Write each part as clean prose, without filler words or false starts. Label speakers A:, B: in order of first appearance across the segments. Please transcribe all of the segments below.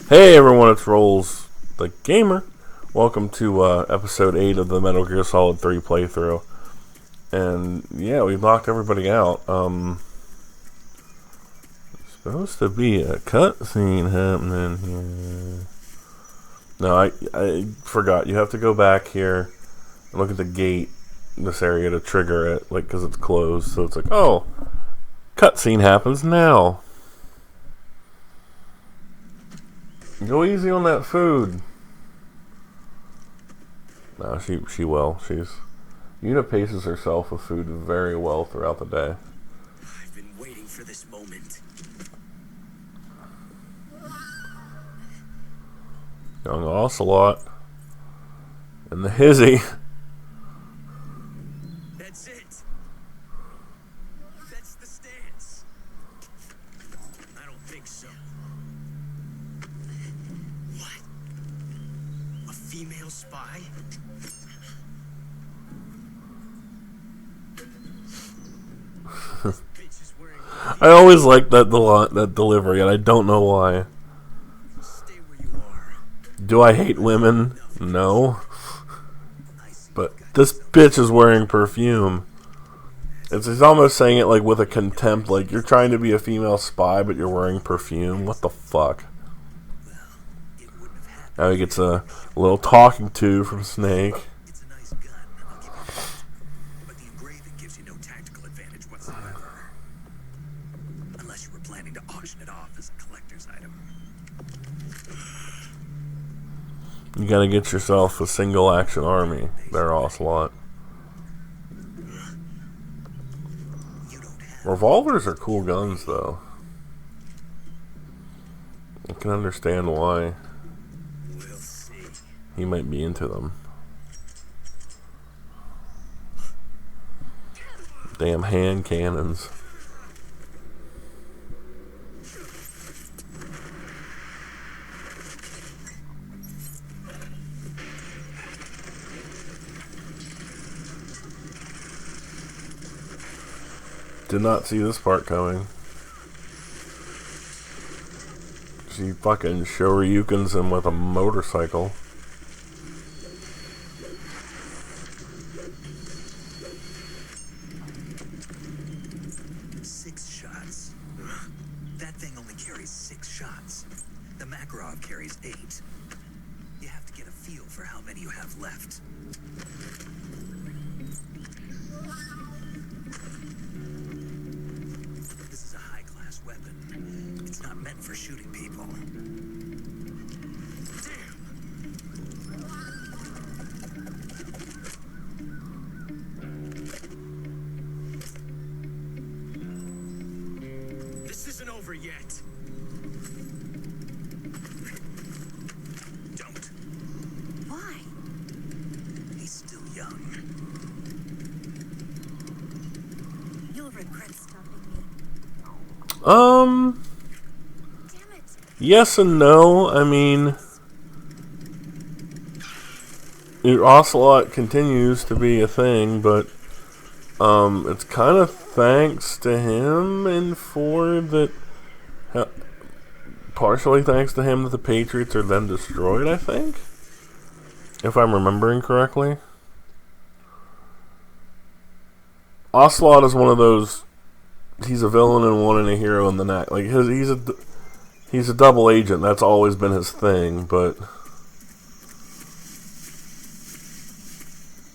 A: Hey everyone, it's Rolls the Gamer. Welcome to episode 8 of the Metal Gear Solid 3 playthrough. And yeah, we've knocked everybody out. Supposed to be a cutscene happening here. No, I forgot. You have to go back here and look at the gate, this area, to trigger it, like, because it's closed. So it's like, oh, cutscene happens now. Go easy on that food. No, she will. Una paces herself with food very well throughout the day.
B: I've been waiting for this moment.
A: Young Ocelot and the hizzy.
B: That's it. That's the stance. I don't think so. What? A female spy? Bitch is wearing.
A: I always liked that delivery, and I don't know why.
B: Stay where you are.
A: Do I hate women? No. But this bitch is wearing perfume. It's almost saying it like with a contempt, like you're trying to be a female spy, but you're wearing perfume. What the fuck?
B: It wouldn't have happened.
A: Now he gets a little talking to from Snake.
B: It's a nice gun, I'll give you that. But the engraving gives you no tactical advantage whatsoever. Unless you were planning to auction it off as a collector's item.
A: You gotta get yourself a single action army there, Ocelot.
B: You don't have.
A: Revolvers are cool guns, though. I can understand why
B: We'll see.
A: he might be into them. Damn hand cannons. Did not see this part coming. She fucking shoryukens him with a motorcycle.
B: Six shots. That thing only carries 6 shots. The Makarov carries 8. You have to get a feel for how many you have left. This is a high-class weapon. It's not meant for shooting people. Damn. This isn't over yet. Don't.
C: Why?
B: He's still young.
C: You'll regret stopping me. Damn it.
A: Yes and no. I mean, Ocelot continues to be a thing, but it's kind of thanks to him and for that. Partially thanks to him that the Patriots are then destroyed, I think, if I'm remembering correctly. Ocelot is one of those. He's a villain in one and a hero in the next. Like he's a double agent. That's always been his thing. But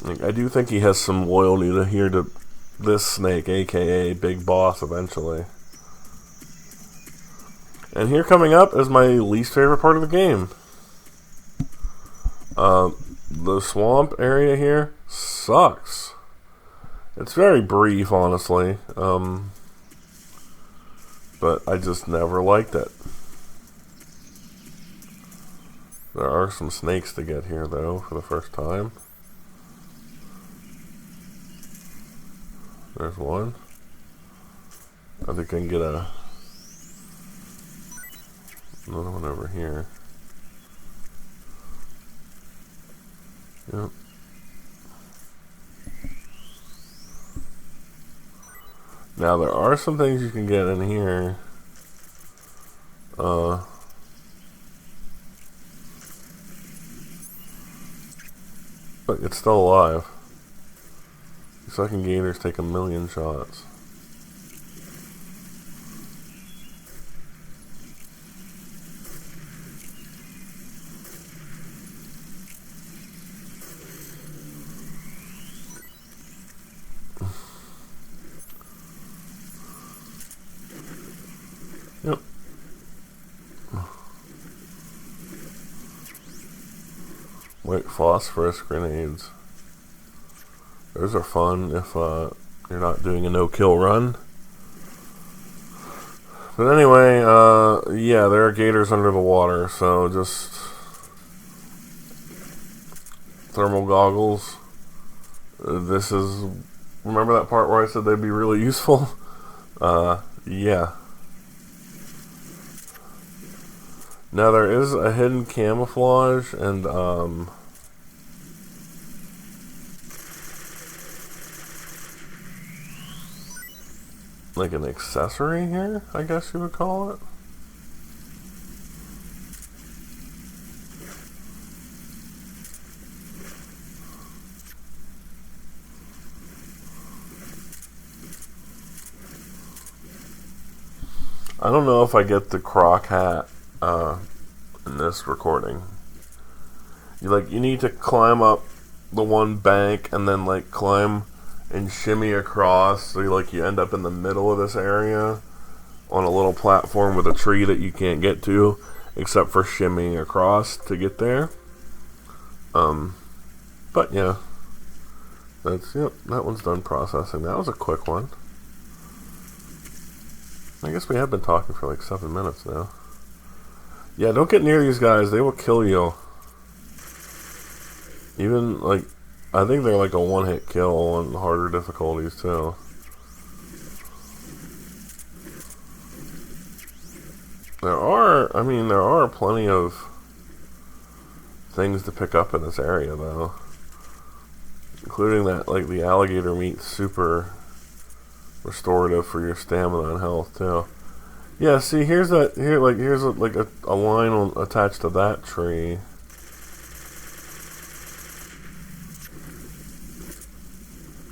A: like, I do think he has some loyalty to this Snake, aka Big Boss, eventually. And here coming up is my least favorite part of the game. The swamp area here sucks. It's very brief, honestly. But I just never liked it. There are some snakes to get here, though, for the first time. There's one. I think I can get another one over here. Yep. Now there are some things you can get in here. Look, it's still alive. These fucking gators take 1,000,000 shots. Yep. Wait, phosphorus grenades. Those are fun if you're not doing a no-kill run. But anyway, yeah, there are gators under the water, so just thermal goggles. This is, remember that part where I said they'd be really useful? Yeah. Now there is a hidden camouflage and like an accessory here, I guess you would call it. I don't know if I get the croc hat in this recording. You need to climb up the one bank and then like climb and shimmy across, so you end up in the middle of this area on a little platform with a tree that you can't get to except for shimmying across to get there. But yeah, yep, that one's done processing. That was a quick one. I guess we have been talking for like 7 minutes now. Yeah, don't get near these guys, they will kill you. Even like, I think they're like a one-hit kill on harder difficulties too. There are plenty of things to pick up in this area though. Including that, like, the alligator meat's super restorative for your stamina and health too. Yeah, see, here's a line attached to that tree.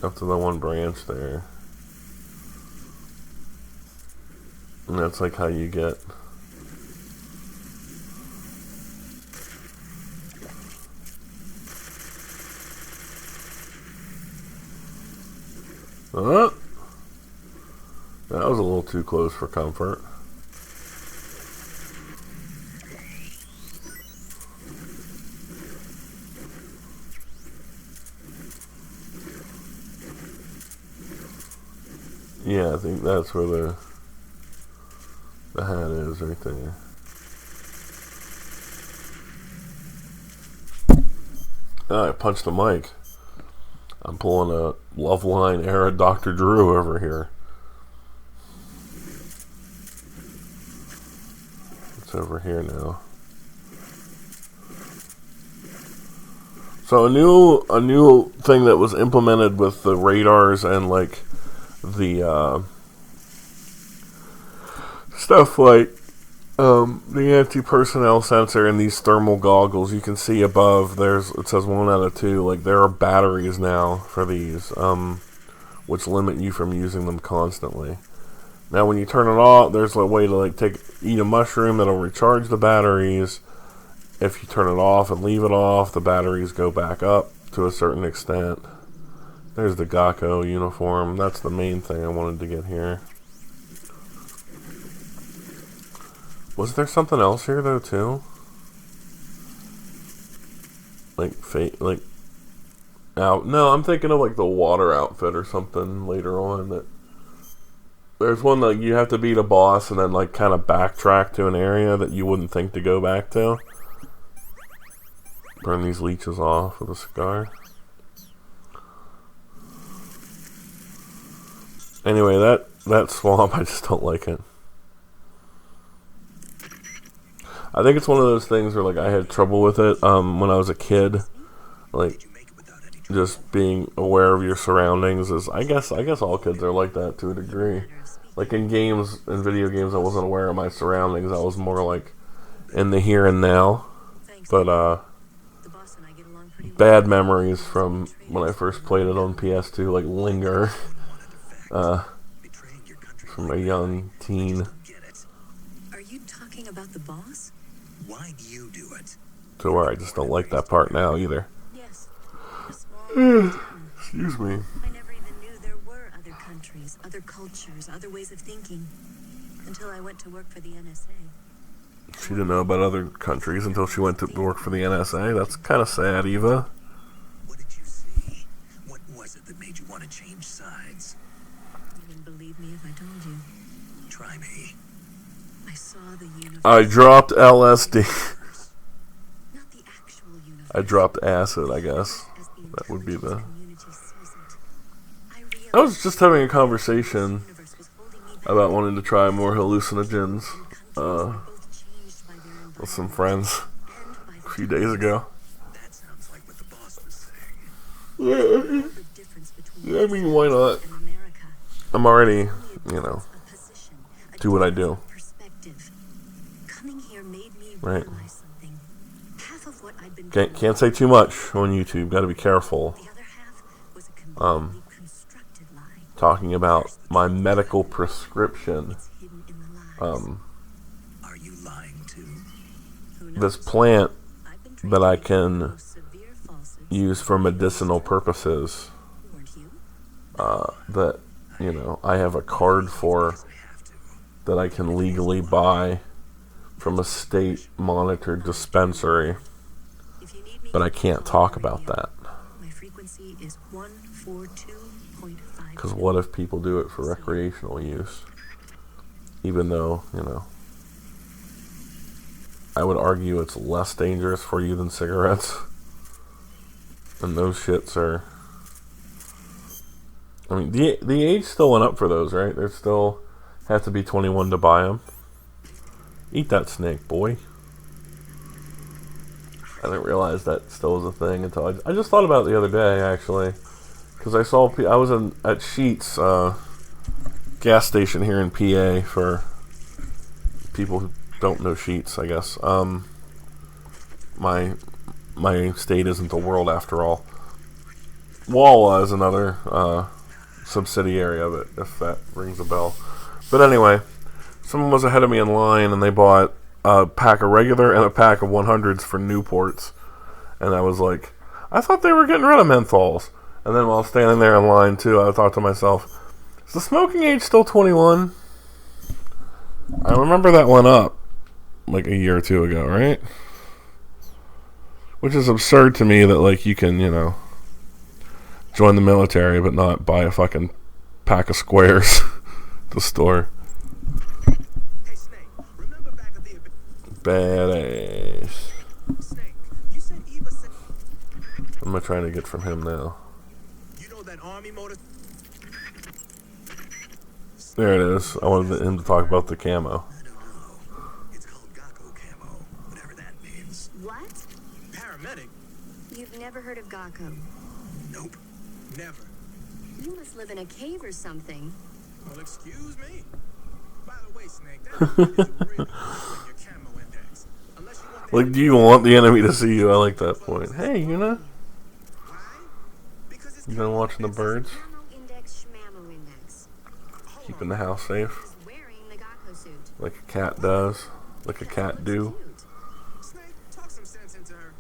A: Up to the one branch there. And that's like how you get. That was a little too close for comfort. Yeah, I think that's where the hat is right there. I punched the mic. I'm pulling a Loveline era Dr. Drew over here. It's over here now. So a new thing that was implemented with the radars and like the stuff like the anti-personnel sensor and these thermal goggles, you can see above it says 1 out of 2. Like, there are batteries now for these, which limit you from using them constantly. Now when you turn it off, there's a way to like eat a mushroom that'll recharge the batteries. If you turn it off and leave it off, the batteries go back up to a certain extent. There's the Gakko uniform. That's the main thing I wanted to get here. Was there something else here though too? No, I'm thinking of like the water outfit or something later on. That there's one that you have to beat a boss and then like kind of backtrack to an area that you wouldn't think to go back to. Burn these leeches off with a cigar. Anyway, that swamp, I just don't like it. I think it's one of those things where like I had trouble with it when I was a kid. Like, just being aware of your surroundings is, I guess all kids are like that to a degree. Like in video games, I wasn't aware of my surroundings. I was more like in the here and now. But bad memories from when I first played it on PS2 like linger
B: Betraying your country.
A: from a young teen
B: Get it?
C: Are you talking about the boss?
B: Why do you do it?
A: to where I just don't like that part now either.
C: Yes. A small town.
A: Excuse me.
C: I never even knew there were other countries, other cultures, other ways of thinking. Until I went to work for the NSA.
A: She didn't know about other countries until she went to work for the NSA. That's kind of sad, Eva.
B: What did you see? What was it that made you want to change sides?
C: You wouldn't believe me if I told you.
B: Try me.
C: I saw the universe.
A: I dropped LSD.
C: Not the actual universe.
A: I dropped acid, I guess.
C: As the
A: That would be the...
C: intelligence community sees it. I realized
A: I was just having a conversation
C: the universe was holding me back.
A: about wanting to try more hallucinogens
C: Countries were both changed by their
A: with some
C: environment
A: friends
C: and by
A: a
C: the
A: few days ago.
B: That sounds like what the boss was saying.
A: Yeah,
C: the difference between
A: I mean, why not?
C: and America.
A: I'm already, you know,
C: A position, a
A: do what I do.
C: perspective. Coming here made me
A: Right.
C: realize something. Half of what I'd been
A: Can't say too much on YouTube. Got to be careful.
C: The other half was a completely constructed lie.
A: Talking about my medical prescription.
C: It's hidden in the lies.
B: Are you lying too?
C: Who knows?
A: This plant
C: I've been
A: that I
C: trained to make the
A: can
C: most severe falsehoods.
A: use for medicinal purposes.
C: Weren't you?
A: That, you know, I have a card for
B: I have to.
A: that I can legally buy from a state monitored dispensary.
C: If you need me,
A: But I
C: call
A: can't
C: on
A: talk
C: the
A: about
C: radio.
A: that.
C: My frequency is 142.5.
A: Because what if people do it for recreational use? Even though, you know, I would argue it's less dangerous for you than cigarettes. And those shits are... I mean, the age still went up for those, right? They still have to be 21 to buy them. Eat that snake, boy. I didn't realize that still was a thing until I just thought about it the other day, actually. Because I saw... I was at Sheetz, gas station here in PA for people who don't know Sheetz, I guess. My state isn't the world after all. Wawa is another subsidiary of it, if that rings a bell. But anyway, someone was ahead of me in line and they bought a pack of regular and a pack of 100s for Newports. And I was like, I thought they were getting rid of menthols. And then while standing there in line too, I thought to myself, is the smoking age still 21? I remember that went up like a year or two ago, right? Which is absurd to me that, like, you can, you know, join the military but not buy a fucking pack of squares at the store.
B: Hey Snake, remember back at the
A: Badass.
B: Snake, you said Eva said
A: What am I trying to get from him now?
B: you know that army motor.
A: There it is. I wanted him to talk about the camo.
B: I don't know. It's called Gakko camo, whatever that means.
C: What?
B: Paramedic?
C: You've never heard of Gakko?
B: Nope. Never.
C: You must live in a cave or something.
B: Well, excuse me. By the way, Snake, that is really good in your camo index. Unless you want the
A: Like, do you want the enemy to see you? I like that point. Hey, you know,
B: Why? Because it's
A: you been watching the birds?
C: Camo index, schmammo index.
A: Keeping the house safe,
C: He's wearing the Gakko suit.
A: like a cat does, like a cat do.
B: Snake, talk some sense into her.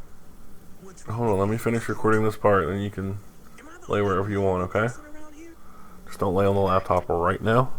B: What's
A: Hold on, let me finish recording this part, and you can
B: Am I the
A: lay
B: only
A: wherever you want, okay?
B: person around here?
A: Just don't lay on the laptop right now.